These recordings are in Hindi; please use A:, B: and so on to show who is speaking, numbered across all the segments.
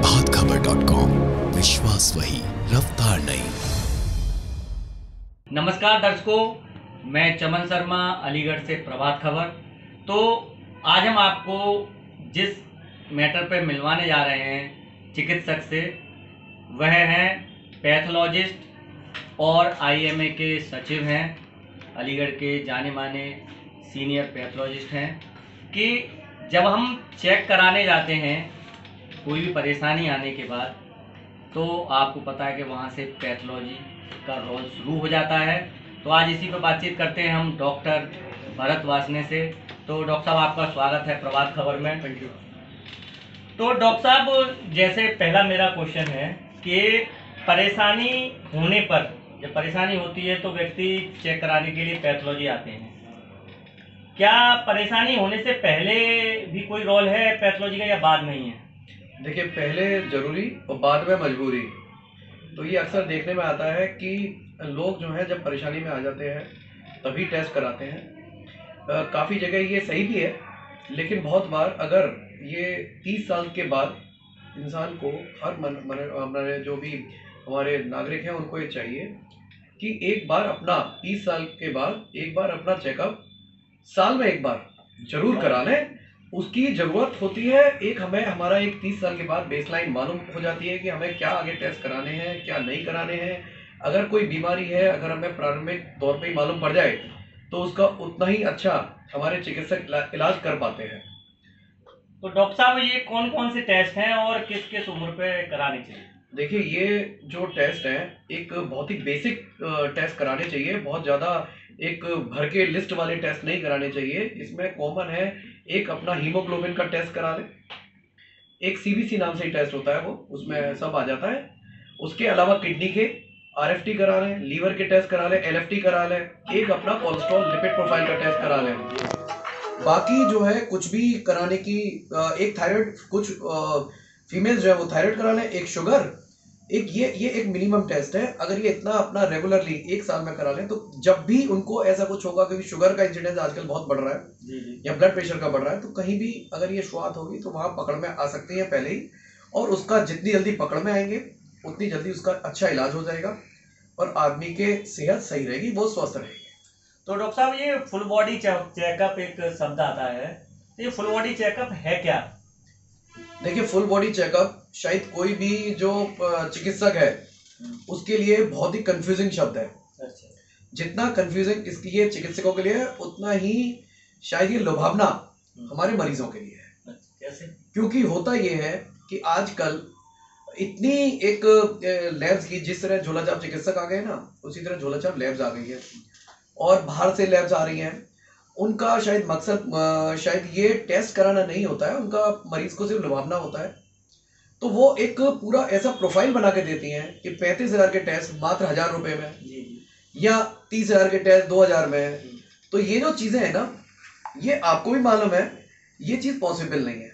A: प्रभातखबर.com, विश्वास वही, रफ्तार नहीं।
B: नमस्कार दर्शकों, मैं चमन शर्मा, अलीगढ़ से प्रभात खबर। तो आज हम आपको जिस मैटर पे मिलवाने जा रहे हैं चिकित्सक से, वह हैं पैथोलॉजिस्ट और आईएमए के सचिव हैं, अलीगढ़ के जाने माने सीनियर पैथोलॉजिस्ट हैं। कि जब हम चेक कराने जाते हैं कोई भी परेशानी आने के बाद, तो आपको पता है कि वहाँ से पैथोलॉजी का रोल शुरू हो जाता है। तो आज इसी पर बातचीत करते हैं हम डॉक्टर भरत वासने से। तो डॉक्टर साहब, आपका स्वागत है प्रभात खबर में।
C: Thank you.
B: तो डॉक्टर साहब, जैसे पहला मेरा क्वेश्चन है कि परेशानी होने पर, जब परेशानी होती है तो व्यक्ति चेक कराने के लिए पैथोलॉजी आते हैं। क्या परेशानी होने से पहले भी कोई रोल है पैथोलॉजी का या बाद में ही है?
C: देखिए, पहले जरूरी और बाद में मजबूरी। तो ये अक्सर देखने में आता है कि लोग जो हैं जब परेशानी में आ जाते हैं तभी टेस्ट कराते हैं। काफ़ी जगह ये सही भी है, लेकिन बहुत बार अगर ये 30 साल के बाद इंसान को हमारे जो भी हमारे नागरिक हैं उनको ये चाहिए कि एक बार अपना 30 साल के बाद एक बार अपना चेकअप साल में एक बार जरूर करा लें। उसकी ज़रूरत होती है। एक हमें हमारा एक 30 साल के बाद बेसलाइन मालूम हो जाती है कि हमें क्या आगे टेस्ट कराने हैं, क्या नहीं कराने हैं। अगर कोई बीमारी है, अगर हमें प्रारंभिक तौर पे ही मालूम पड़ जाए तो उसका उतना ही अच्छा हमारे चिकित्सक इलाज कर पाते हैं।
B: तो डॉक्टर साहब, ये कौन कौन से टेस्ट हैं और किस किस उम्र पे कराने चाहिए?
C: देखिए, ये जो टेस्ट हैं एक बहुत ही बेसिक टेस्ट कराने चाहिए। बहुत ज़्यादा एक भर के लिस्ट वाले टेस्ट नहीं कराने चाहिए। इसमें कॉमन है, एक अपना हीमोग्लोबिन का टेस्ट करा लें, एक सीबीसी नाम से ही टेस्ट होता है, वो उसमें सब आ जाता है। उसके अलावा किडनी के आरएफटी करा लें, लीवर के टेस्ट करा लें, एलएफटी करा लें, एक अपना कोलेस्ट्रॉल लिपिड प्रोफाइल का टेस्ट करा लें। बाकी जो है कुछ भी कराने की, एक थायराइड, कुछ फीमेल्स जो है वो थायराइड करा लें, एक शुगर, एक ये एक मिनिमम टेस्ट है। अगर ये इतना अपना रेगुलरली एक साल में करा लें तो जब भी उनको ऐसा कुछ होगा, क्योंकि शुगर का इंसिडेंस आजकल बहुत बढ़ रहा है या ब्लड प्रेशर का बढ़ रहा है, तो कहीं भी अगर ये शुरुआत होगी तो वहाँ पकड़ में आ सकती है पहले ही। और उसका जितनी जल्दी पकड़ में आएंगे उतनी जल्दी उसका अच्छा इलाज हो जाएगा और आदमी के सेहत सही रहेगी, वो स्वस्थ रहेगी।
B: तो डॉक्टर साहब, ये फुल बॉडी चेकअप एक शब्द आता है, तो ये फुल बॉडी चेकअप है क्या?
C: देखिए, फुल बॉडी चेकअप शायद कोई भी जो चिकित्सक है उसके लिए बहुत ही कंफ्यूजिंग शब्द है।
B: अच्छा।
C: जितना कंफ्यूजिंग इसकी ये चिकित्सकों के लिए है, उतना ही शायद ये लुभावना हमारे मरीजों के लिए है।
B: कैसे? क्योंकि
C: होता ये है कि आजकल इतनी एक लैब्स की, जिस तरह झोलाछाप चिकित्सक आ गए ना, उसी तरह झोलाछाप लैब्स आ गई है और बाहर से लैब्स आ रही हैं। उनका शायद मकसद शायद ये टेस्ट कराना नहीं होता है, उनका मरीज को सिर्फ लुभावना होता है। तो वो एक पूरा ऐसा प्रोफाइल बना के देती हैं कि 35,000 के टेस्ट मात्र 1,000 रुपए में, या 30,000 के टेस्ट 2,000 में। तो ये जो चीजें हैं ना, ये आपको भी मालूम है, ये चीज पॉसिबल नहीं है।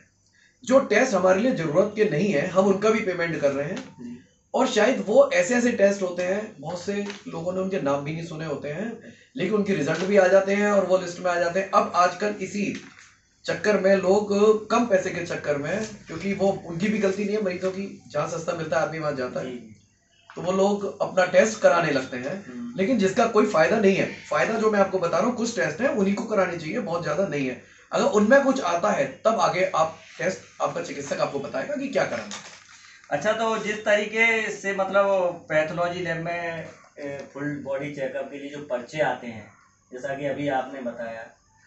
C: जो टेस्ट हमारे लिए जरूरत के नहीं है, हम उनका भी पेमेंट कर रहे हैं। और शायद वो ऐसे ऐसे टेस्ट होते हैं, बहुत से लोगों ने उनके नाम भी नहीं सुने होते हैं, लेकिन उनके रिजल्ट भी आ जाते हैं और वो लिस्ट में आ जाते हैं। अब आजकल इसी चक्कर में लोग कम पैसे के चक्कर में, क्योंकि वो उनकी भी गलती नहीं है मरीजों की, जहाँ सस्ता मिलता है आदमी वहां जाता है, तो वो लोग अपना टेस्ट कराने लगते हैं, लेकिन जिसका कोई फायदा नहीं है। फायदा जो मैं आपको बता रहा हूँ, कुछ टेस्ट है उन्हीं को कराने चाहिए, बहुत ज्यादा नहीं है। अगर उनमें कुछ आता है तब आगे आप टेस्ट, आपका चिकित्सक आपको बताएगा कि क्या कराना है।
B: अच्छा, तो जिस तरीके से मतलब पैथोलॉजी लैब में फुल बॉडी चेकअप के लिए जो पर्चे आते हैं, जैसा कि अभी आपने बताया,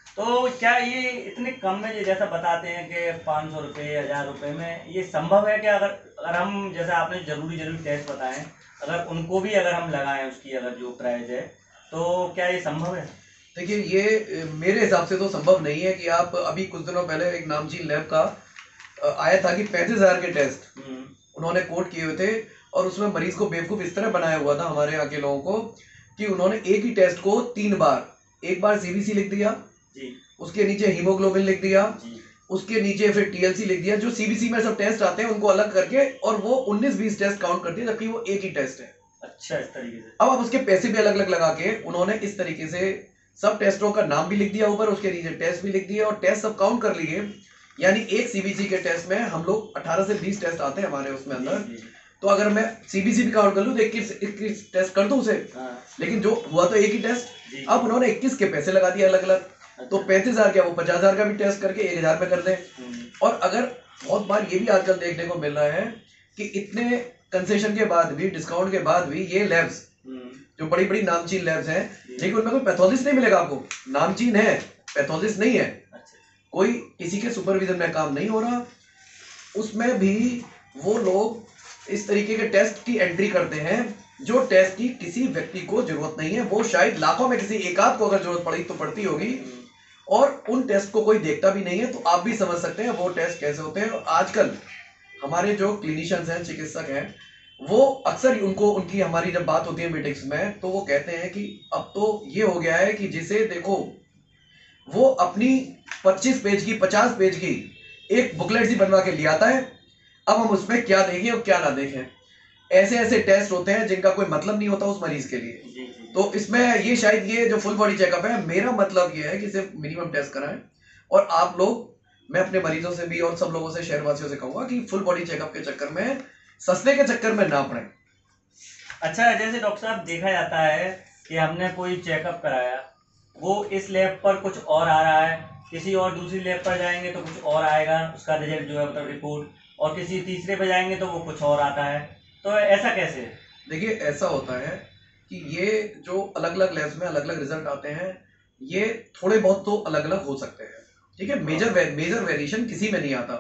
B: तो क्या ये इतने कम में, जैसा बताते हैं कि 500 रुपये, 1,000 रुपये में ये संभव है कि अगर हम, जैसे आपने जरूरी टेस्ट बताएं, अगर उनको भी अगर हम लगाएं, उसकी अगर जो प्राइस है, तो क्या ये संभव है?
C: देखिए, ये मेरे हिसाब से तो संभव नहीं है कि आप, अभी कुछ दिनों पहले एक नामचीन लैब का आया था कि 35,000 के टेस्ट उन्होंने कोट किए हुए थे, और उसमें मरीज को बेवकूफ इस तरह बनाया हुआ था हमारे यहाँ के लोगों को कि उन्होंने एक ही टेस्ट को 3 बार, एक बार सीबीसी लिख दिया जी, उसके नीचे हीमोग्लोबिन लिख दिया जी, उसके नीचे फिर टीएलसी लिख दिया। जो सीबीसी में सब टेस्ट आते हैं उनको अलग करके, और वो 19-20 टेस्ट काउंट करती है, जबकि वो एक ही टेस्ट है।
B: अच्छा, इस तरीके से।
C: अब आप उसके पैसे भी अलग अलग लगा के उन्होंने इस तरीके से सब टेस्टों का नाम भी लिख दिया ऊपर, उसके नीचे टेस्ट भी लिख दिया और टेस्ट सब काउंट कर लिए। यानी एक सीबीसी के टेस्ट में हम लोग 18 से 20 टेस्ट आते हैं हमारे उसमें अंदर।
B: जी, जी।
C: तो अगर मैं सीबीसी भी काउंट कर लूँ तो 21 टेस्ट कर दूं उसे, लेकिन जो हुआ तो एक ही टेस्ट। अब उन्होंने 21 के पैसे लगा दिए अलग अलग, तो 35,000 क्या वो 50,000 का भी टेस्ट करके 1,000 में कर दें। और अगर बहुत बार ये भी आजकल देखने को मिल रहा है कि इतने कंसेशन के बाद भी, डिस्काउंट के बाद भी, ये लैब्स जो बड़ी बड़ी नामचीन लैब्स हैं, लेकिन उनमें कोई पैथोलॉजिस्ट नहीं मिलेगा आपको। नामचीन है, पैथोलॉजिस्ट नहीं है, कोई किसी के सुपरविजन में काम नहीं हो रहा। उसमें भी वो लोग इस तरीके के टेस्ट की एंट्री करते हैं जो टेस्ट की किसी व्यक्ति को जरूरत नहीं है। वो शायद लाखों में किसी एक आध को अगर जरूरत पड़ी तो पड़ती होगी, और उन टेस्ट को कोई देखता भी नहीं है। तो आप भी समझ सकते हैं वो टेस्ट कैसे होते हैं। आजकल हमारे जो क्लिनिशियंस हैं, चिकित्सक हैं, वो अक्सर उनको उनकी हमारी जब बात होती है मीटिंग्स में, तो वो कहते हैं कि अब तो ये हो गया है कि जिसे देखो वो अपनी 25 पेज की 50 पेज की एक बुकलेट सी बनवा के ले आता है, अब हम उसमें क्या देखें और क्या ना देखें। ऐसे ऐसे टेस्ट होते हैं जिनका कोई मतलब नहीं होता उस मरीज के लिए। तो इसमें ये शायद ये जो फुल बॉडी चेकअप है, मेरा मतलब ये है कि सिर्फ मिनिमम टेस्ट कराएं। और आप लोग, मैं अपने मरीजों से भी और सब लोगों से, शहरवासियों से कहूंगा कि फुल बॉडी चेकअप के चक्कर में, सस्ते के चक्कर में ना पड़े।
B: अच्छा, जैसे डॉक्टर साहब देखा जाता है कि हमने कोई चेकअप कराया, वो इस लैब पर कुछ और आ रहा है, किसी और दूसरी लैब पर जाएंगे तो कुछ और आएगा उसका रिजल्ट जो है, मतलब रिपोर्ट, और किसी तीसरे पे जाएंगे तो वो कुछ और आता है। तो ऐसा कैसे?
C: देखिए, ऐसा होता है कि ये जो अलग अलग लैब्स में अलग अलग रिजल्ट आते हैं, ये थोड़े बहुत तो अलग अलग हो सकते हैं, ठीक है। मेजर वेरिएशन किसी में नहीं आता।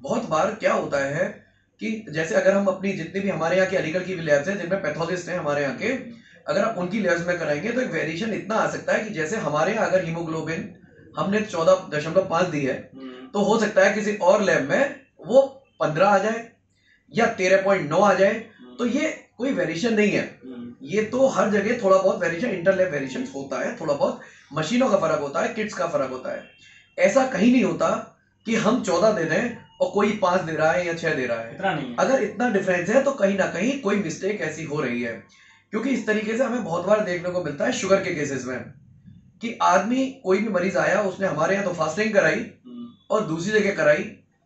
C: बहुत बार क्या होता है कि जैसे अगर हम अपनी जितनी भी हमारे यहाँ की अलीगढ़ की लैब्स हैं जिनमें पैथोलॉजिस्ट हैं हमारे यहाँ के, अगर आप उनकी लैब्स में कराएंगे तो एक वेरिएशन इतना आ सकता है कि जैसे हमारे यहाँ अगर हीमोग्लोबिन हमने 14.5 दी है, तो हो सकता है किसी और लैब में वो 15 आ जाए या 13.9 आ जाए। तो ये कोई वेरिएशन नहीं है, ये तो हर जगह थोड़ा बहुत वेरिएशन, इंटरलैब वेरिएशन होता है, थोड़ा बहुत मशीनों का फर्क होता है, किट्स का फर्क होता है। ऐसा कहीं नहीं होता कि हम 14 दे दें और कोई 5 दे रहा है या 6 दे रहा है।
B: इतना नहीं है।
C: अगर इतना डिफरेंस है तो कहीं ना कहीं कोई मिस्टेक ऐसी हो रही है। क्योंकि इस तरीके से हमें बहुत बार देखने को मिलता है शुगर के केसेस में कि आदमी, कोई भी मरीज आया, उसने हमारे यहाँ तो फास्टिंग कराई और दूसरी जगह कराई,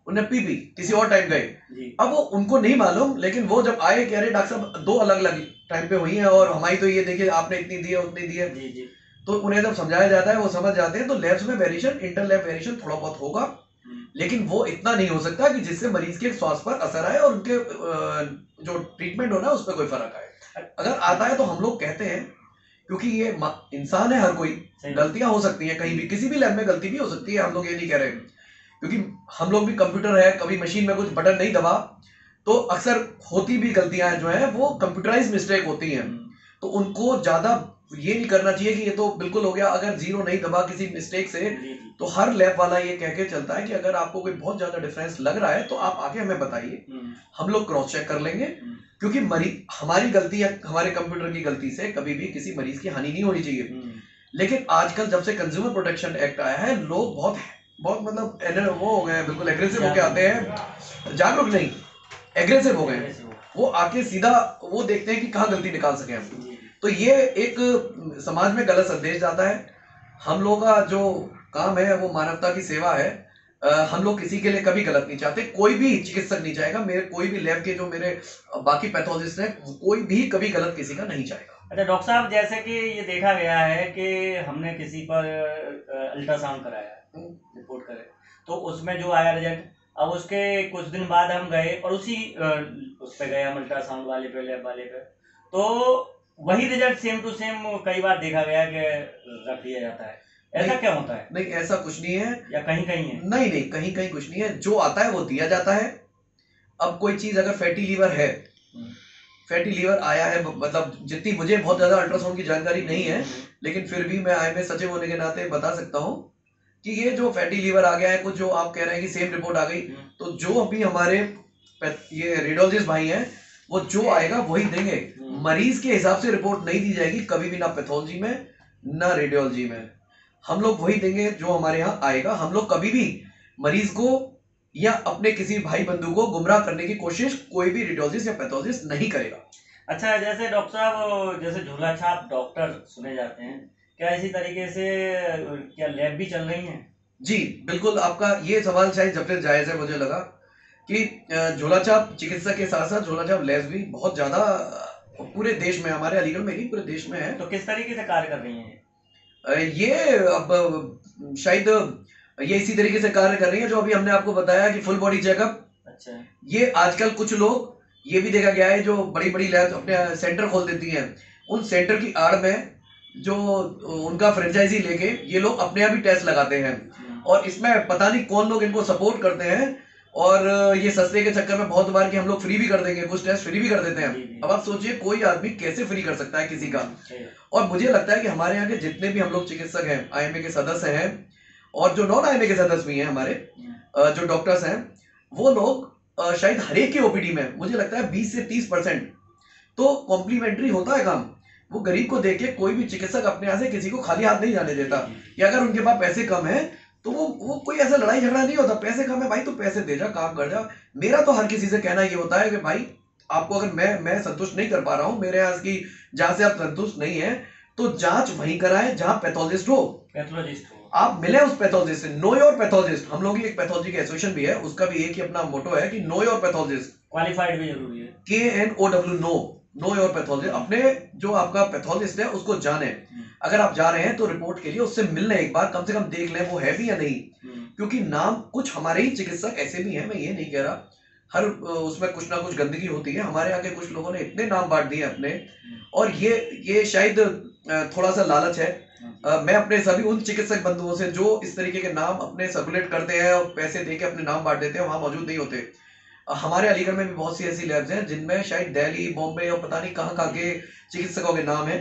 C: उन्हें पी किसी और टाइम गए। अब वो उनको नहीं मालूम, लेकिन वो जब आए कह रहे डॉक्टर साहब 2 अलग अलग टाइम पे हुई हैं और हमारी तो ये देखिए आपने इतनी दी है उतनी दी है। तो उन्हें जब समझाया जाता है वो समझ जाते हैं। तो लैब्स में वेरिएशन, इंटरलैब वेरिएशन थोड़ा बहुत होगा, लेकिन वो इतना नहीं हो सकता कि जिससे मरीज के स्वास्थ्य पर असर आए और उनके जो ट्रीटमेंट होना है उस पर कोई फर्क आए। अगर आता है तो हम लोग कहते हैं, क्योंकि ये इंसान है, हर कोई, गलतियां हो सकती हैं कहीं भी, किसी भी लैब में गलती भी हो सकती है, हम लोग ये नहीं कह रहे, क्योंकि हम लोग भी कंप्यूटर है, कभी मशीन में कुछ बटन नहीं दबा तो अक्सर होती भी गलतियां जो है वो कंप्यूटराइज मिस्टेक होती हैं। तो उनको ज्यादा ये नहीं करना चाहिए कि ये तो बिल्कुल हो गया, अगर 0 नहीं दबा किसी मिस्टेक से। तो हर लैब वाला ये कह के चलता है कि अगर आपको कोई बहुत ज्यादा डिफरेंस लग रहा है तो आप आके हमें बताइए, हम लोग क्रॉस चेक कर लेंगे। क्योंकि हमारी गलती या हमारे कंप्यूटर की गलती से कभी भी किसी मरीज की हानि नहीं होनी चाहिए। लेकिन आजकल जब से कंज्यूमर प्रोटेक्शन एक्ट आया है, लोग बहुत मतलब वो हो गए हैं, बिल्कुल एग्रेसिव होके आते हैं, जागरूक नहीं, एग्रेसिव हो गए हैं। वो आके सीधा वो देखते हैं कि कहाँ गलती निकाल सके हम। तो ये एक समाज में गलत संदेश जाता है। हम लोगों का जो काम है वो मानवता की सेवा है। हम लोग किसी के लिए कभी गलत नहीं चाहते, कोई भी चिकित्सक नहीं चाहेगा, मेरे कोई भी लैब के जो मेरे बाकी पैथोलॉजिस्ट हैं, कोई भी कभी गलत किसी का नहीं चाहेगा।
B: अच्छा डॉक्टर साहब, जैसे कि ये देखा गया है कि हमने किसी पर अल्ट्रासाउंड कराया, रिपोर्ट करे, तो उसमें जो आया रिजल्ट, अब उसके कुछ दिन बाद हम गए और उसी उस पे गए हम अल्ट्रासाउंड वाले पे, लैब वाले पे, तो वही रिजल्ट सेम टू सेम कई बार देखा गया कि रख दिया जाता है। ऐसा क्या होता है?
C: नहीं, ऐसा कुछ नहीं है,
B: या कहीं कहीं है?
C: नहीं, कहीं कहीं कुछ नहीं है, जो आता है वो दिया जाता है। अब कोई चीज अगर फैटी लीवर है, फैटी लीवर आया है, मतलब जितनी मुझे बहुत ज्यादा अल्ट्रासाउंड की जानकारी नहीं है, लेकिन फिर भी मैं IMS सचिव होने के नाते बता सकता हूँ कि ये जो फैटी लीवर आ गया है, कुछ जो आप कह रहे हैं कि सेम रिपोर्ट आ गई, तो जो अभी हमारे ये रेडियोलॉजिस्ट भाई हैं वो जो आएगा वही देंगे। मरीज के हिसाब से रिपोर्ट नहीं दी जाएगी कभी भी, ना पैथोलॉजी में ना रेडियोलॉजी में। हम लोग वही देंगे जो हमारे यहाँ आएगा। हम लोग कभी भी मरीज को या अपने किसी भाई बंधु को गुमराह करने की कोशिश कोई भी रेडियोलॉजिस्ट या पैथोलॉजिस्ट नहीं करेगा।
B: अच्छा, जैसे डॉक्टर साहब, जैसे झोला छाप डॉक्टर सुने जाते हैं, क्या इसी तरीके से क्या लैब भी चल रही हैं?
C: जी बिल्कुल, आपका ये सवाल शायद जब से जायज़ है, मुझे लगा कि झोलाछाप चिकित्सा के साथ साथ झोलाछाप लैब्स भी बहुत ज़्यादा पूरे देश में, हमारे अलीगढ़ में नहीं पूरे देश में है।
B: तो किस तरीके से कार्य कर रही हैं?
C: ये अब शायद ये इसी तरीके से कार्य कर रही है जो अभी हमने आपको बताया कि फुल बॉडी चेकअप।
B: अच्छा।
C: ये आजकल कुछ लोग, ये भी देखा गया है, जो बड़ी बड़ी लैब अपने सेंटर खोल देती हैं, उन सेंटर की आड़ में जो उनका फ्रेंचाइजी लेके ये लोग अपने आप ही टेस्ट लगाते हैं, और इसमें पता नहीं कौन लोग इनको सपोर्ट करते हैं, और ये सस्ते के चक्कर में बहुत बार कि हम लोग फ्री भी कर देंगे, कुछ टेस्ट फ्री भी कर देते हैं। अब आप सोचिए कोई आदमी कैसे फ्री कर सकता है किसी का। और मुझे लगता है कि हमारे यहाँ के जितने भी हम लोग चिकित्सक हैं, आईएमए के सदस्य हैं, और जो नॉन आईएमए के सदस्य भी हैं, हमारे जो डॉक्टर्स हैं, वो लोग शायद हर एक की ओपीडी में मुझे लगता है 20 से 30% तो कॉम्प्लीमेंट्री होता है काम। वो गरीब को देख के कोई भी चिकित्सक अपने यहाँ से किसी को खाली हाथ नहीं जाने देता, या अगर उनके पास पैसे कम है तो वो कोई ऐसा लड़ाई झगड़ा नहीं होता, पैसे कम है भाई तो पैसे दे जा, काम कर जा। मेरा तो हर किसी से कहना ये होता है कि भाई आपको अगर मैं संतुष्ट नहीं कर पा रहा हूँ, मेरे यहाँ की जहाँ से आप संतुष्ट नहीं है, तो जांच वहीं कराएं जहाँ पैथोलॉजिस्ट हो। आप मिले उस पैथोलॉजिस्ट से, नो योर पैथोलॉजिस्ट। हम लोग की एक पैथोलॉजी की एसोसिएशन भी है, उसका भी एक ही अपना मोटो है कि नो योर पैथोलॉजिस्ट।
B: क्वालिफाइड भी जरूरी है,
C: KNOW, नो योर पैथोलॉजिस्ट। अपने जो आपका पैथोलॉजिस्ट है उसको जाने, अगर आप जा रहे हैं तो रिपोर्ट के लिए उससे मिलने एक बार, कम से कम देख लें वो है भी या नहीं। क्योंकि नाम, कुछ हमारे ही चिकित्सक ऐसे भी हैं, मैं ये नहीं कह रहा, हर उसमें कुछ ना कुछ गंदगी होती है। हमारे आगे कुछ लोगों ने इतने नाम बांट दिए अपने, और ये शायद थोड़ा सा लालच है। मैं अपने सभी उन चिकित्सक बंधुओं से जो इस तरीके के नाम अपने सर्कुलेट करते हैं और पैसे दे के अपने नाम बांट देते हैं, वहां मौजूद नहीं होते। हमारे अलीगढ़ में भी बहुत सी ऐसी लैब्स हैं जिनमें शायद दिल्ली, बॉम्बे और पता नहीं कहाँ के चिकित्सकों के नाम है,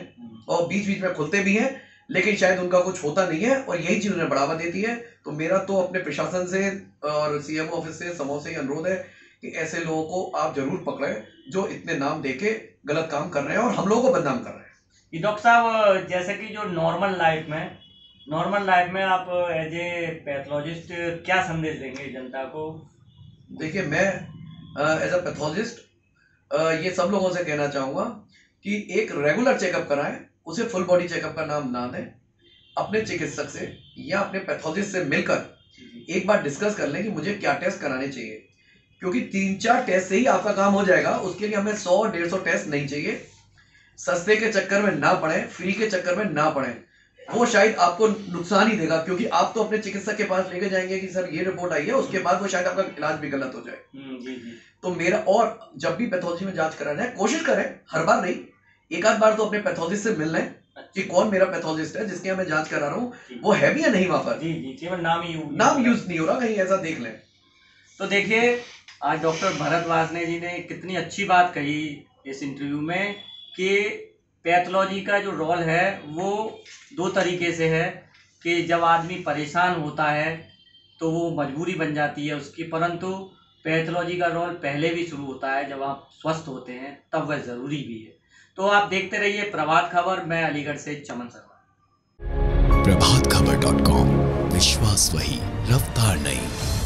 C: और बीच बीच में खुलते भी हैं, लेकिन शायद उनका कुछ होता नहीं है, और यही चीज उन्हें बढ़ावा देती है। तो मेरा तो अपने प्रशासन से और CMO ऑफिस से, समूह से अनुरोध है कि ऐसे लोगों को आप जरूर पकड़ें जो इतने नाम देके गलत काम कर रहे हैं और हम लोगों को बदनाम कर रहे हैं।
B: डॉक्टर साहब, जैसे कि जो नॉर्मल लाइफ में आप एज ए पैथोलॉजिस्ट क्या संदेश देंगे जनता को?
C: देखिए, मैं एज अ पैथोलॉजिस्ट ये सब लोगों से कहना चाहूँगा कि एक रेगुलर चेकअप कराएं, उसे फुल बॉडी चेकअप का नाम ना दें। अपने चिकित्सक से या अपने पैथोलॉजिस्ट से मिलकर एक बार डिस्कस कर लें कि मुझे क्या टेस्ट कराने चाहिए, क्योंकि 3-4 टेस्ट से ही आपका काम हो जाएगा। उसके लिए हमें 100-150 टेस्ट नहीं चाहिए। सस्ते के चक्कर में ना पड़े, फ्री के चक्कर में ना पड़े, वो शायद आपको नुकसान ही देगा। क्योंकि आप तो अपने चिकित्सक के पास लेके जाएंगे कि सर ये रिपोर्ट आई है, उसके बाद वो शायद आपका इलाज भी गलत हो जाए। तो मेरा, और जब भी पैथोलॉजी में जांच कराना है, कोशिश करें, हर बार नहीं, एक आध बार तो अपने पैथोलॉजिस्ट से मिल लें कि कौन मेरा पैथोलॉजिस्ट है जिसके यहाँ मैं जांच करा रहा हूँ, वो है भी या नहीं वहां पर।
B: केवल नाम
C: यूज नहीं हो रहा, कहीं ऐसा देख लें।
B: तो देखिए, आज डॉक्टर भरत वासने जी ने कितनी अच्छी बात कही इस इंटरव्यू में कि पैथोलॉजी का जो रोल है वो 2 तरीके से है, कि जब आदमी परेशान होता है तो वो मजबूरी बन जाती है उसकी, परंतु पैथोलॉजी का रोल पहले भी शुरू होता है, जब आप स्वस्थ होते हैं तब वह ज़रूरी भी है। तो आप देखते रहिए प्रभात खबर। मैं अलीगढ़ से चमन शर्मा।
A: प्रभातखबर.com, विश्वास वही, रफ्तार नहीं।